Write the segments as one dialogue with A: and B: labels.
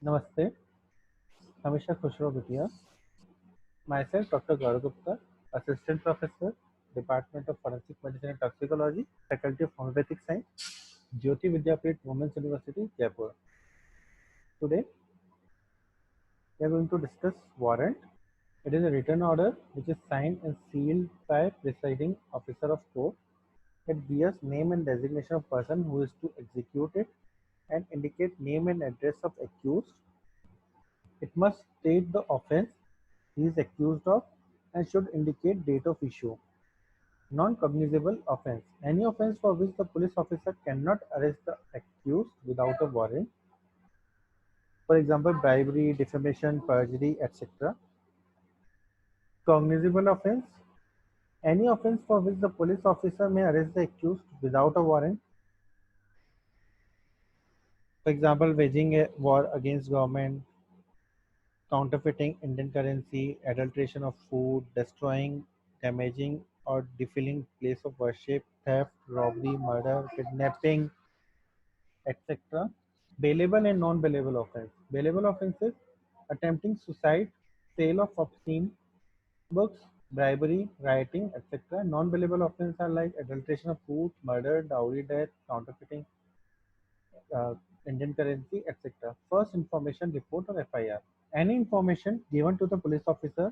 A: Namaste, Hamisha Khushro Bhutia. Myself, Dr. Gaurav Gupta, Assistant Professor, Department of Forensic Medicine and Toxicology, Faculty of Homeopathic Science, Jyoti Vidyapeeth Women's University, Jaipur. Today, we are going to discuss warrant. It is a written order which is signed and sealed by presiding officer of court. It bears name and designation of person who is to execute it and indicate name and address of accused. It must state the offence he is accused of and should indicate date of issue. Non-cognizable offence: any offence for which the police officer cannot arrest the accused without a warrant, for example bribery, defamation, perjury, etc. Cognizable offence: any offence for which the police officer may arrest the accused without a warrant, for example waging a war against government, counterfeiting Indian currency, adulteration of food, destroying, damaging or defiling place of worship, theft, robbery, murder, kidnapping, etc. Bailable and non-bailable offence. Bailable offences: attempting suicide, sale of obscene books, bribery, rioting, etc. Non-bailable offences are like adulteration of food, murder, dowry death, counterfeiting uh, Indian currency, etc. First information report or FIR. Any information given to the police officer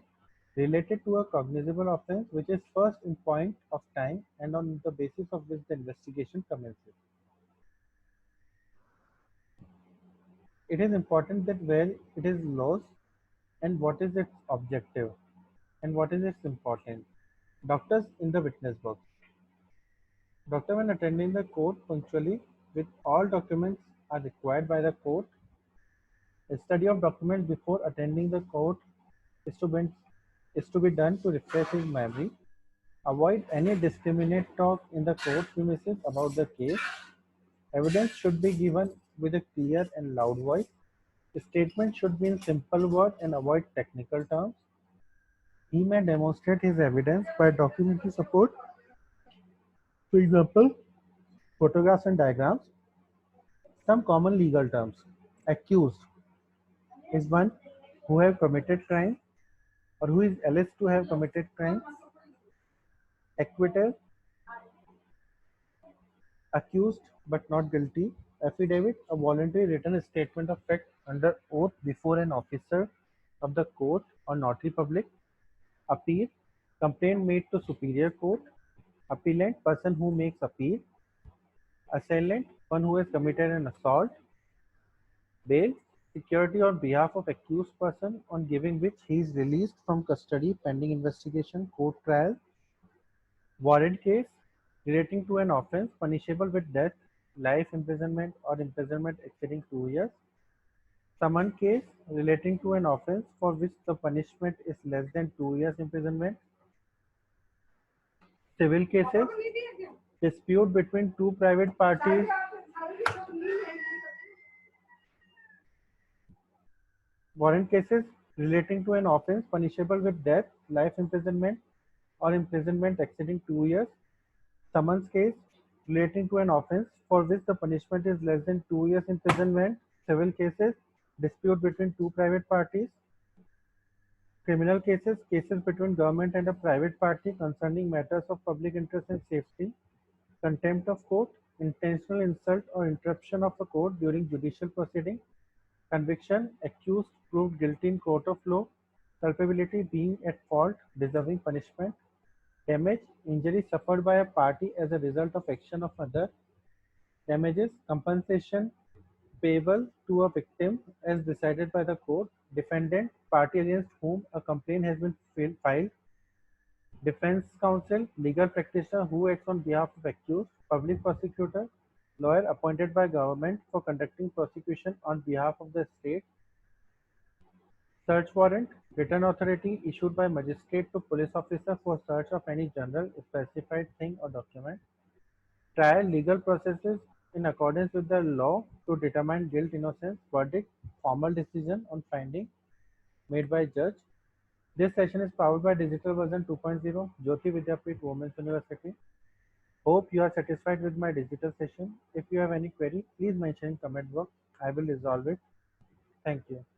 A: related to a cognizable offence which is first in point of time and on the basis of which the investigation commences. It is important that where it is lost and what is its objective and what is its importance. Doctors in the witness box. Doctor, when attending the court punctually with all documents are required by the court. A study of documents before attending the court is to be, is to be done to refresh his memory. Avoid any discriminate talk in the court premises about the case. Evidence should be given with a clear and loud voice. The statement should be in simple words and avoid technical terms. He may demonstrate his evidence by documentary support, for example, photographs and diagrams. Some common legal terms. Accused is one who have committed crime or who is alleged to have committed crime. Acquittal: accused but not guilty. Affidavit: a voluntary written statement of fact under oath before an officer of the court or notary public. Appeal: complaint made to superior court. Appellant: person who makes appeal. Assailant: one who has committed an assault. Bail: security on behalf of accused person on giving which he is released from custody pending investigation, court trial. Warrant case: relating to an offence punishable with death, life imprisonment or imprisonment exceeding 2 years. Summon case: relating to an offence for which the punishment is less than 2 years imprisonment. Civil cases: dispute between two private parties. Warrant cases: relating to an offence punishable with death, life imprisonment or imprisonment exceeding 2 years. Summons case: relating to an offence for which the punishment is less than 2 years imprisonment. Civil cases: dispute between two private parties. Criminal cases: cases between government and a private party concerning matters of public interest and safety. Contempt of court: intentional insult or interruption of a court during judicial proceeding. Conviction: accused proved guilty in court of law. Culpability: being at fault, deserving punishment. Damage: injury suffered by a party as a result of action of other. Damages: compensation payable to a victim as decided by the court. Defendant: party against whom a complaint has been filed. Defense counsel: legal practitioner who acts on behalf of accused. Public prosecutor: lawyer appointed by government for conducting prosecution on behalf of the state. Search warrant: written authority issued by magistrate to police officer for search of any general specified thing or document. Trial: legal processes in accordance with the law to determine guilt, innocence. Verdict: formal decision on finding made by judge. This session is powered by Digital Version 2.0, Jyoti Vidyapeeth Women's University. Hope you are satisfied with my digital session. If you have any query, please mention in comment box. I will resolve it. Thank you.